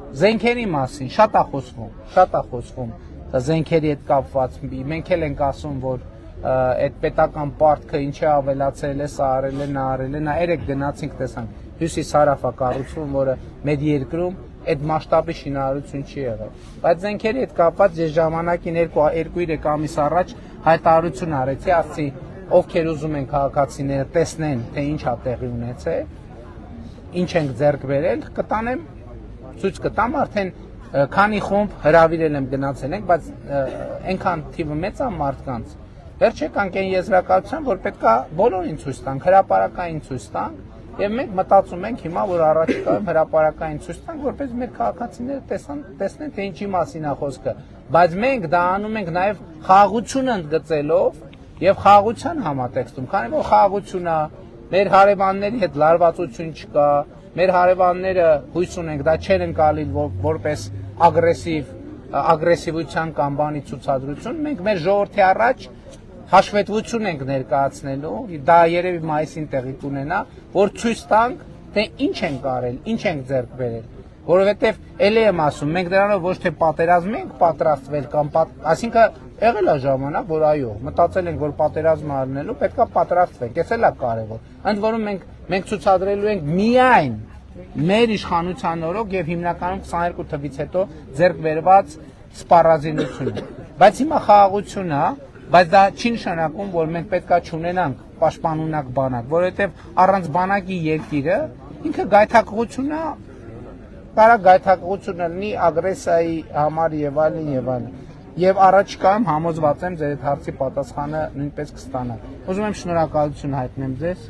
Զենքերի մասին շատ է խոսվում զենքերի հետ կապված մենք էլ ենք ասում որ այդ պետական պարտքը ինչ է ավելացել է սա արել է նա արել է նա երեք գնացինք տեսանք հյուսիս հարավա կառուցվում որը մեր երկրում այդ մասշտաբի շինարարություն չի եղել բայց զենքերի հետ կապված ես ժամանակին 2-3 ամիս առաջ հայտարարություն արեցի ասացի ովքեր ուզում են քաղաքացիները տեսնեն թե ինչ է տեղի ունեցել ինչ ենք ձեռք բերել կտանեմ ցույց կտամ արդեն քանի խումբ հրավիրել եմ գնացել ենք բայց այնքան թիվը մեծ է մարդկանց վերջ եկանք այն եզրակացության որ պետքա բոլորին ցույց տանք հրապարակային ցույց տանք եւ մենք մտածում ենք հիմա որ առաջիկայում հրապարակային ցույց տանք որպես մեր քաղաքացիները տեսնեն թե ինչի մասին է խոսքը բայց մենք դա անում ենք նաեւ խաղաղությունը ընդգծելով եւ խաղաղության համատեքստում քանի որ խաղաղությունն է մեր հարևանների հետ լարվածություն չկա մեր հարևանները հույս ունենք դա չեն ընկալի որպես ագրեսիվության կամ բանի ցուցադրություն մենք մեր ժողովրդի առաջ հաշվետվություն ենք ներկայացնելու դա երևի մայիսին տեղի կունենա որ ցույց տանք թե ինչ ենք արել ինչ ենք ձեռք բերել որովհետեւ ելի եմ ասում մենք դրանով ոչ թե պատերազմի ենք պատրաստվել կամ այսինքն եղել է ժամանակ որ այո մտածել ենք որ պատերազմ արնելու պետքա պատրաստվենք էս էլ է կարևոր ընդ որում մենք ցուցադրելու ենք միայն մեր իշխանության օրոք եւ հիմնականում 22 թվից հետո ձեռք բերված սպառազինությունը բայց հիմա խաղաղությունն է բայց դա չի նշանակում որ մենք պետքա չունենանք պաշտպանունակ բանակ որովհետեւ առանց բանակի երկիրը ինքը գայթակղություն է կարա գայթակղությունը լինի ագրեսիայի համար եւ այլն եւ առաջիկայում համոզված եմ ձեր այդ հարցի պատասխանը նույնպես կստանաք ուզում եմ շնորհակալություն հայտնեմ ձեզ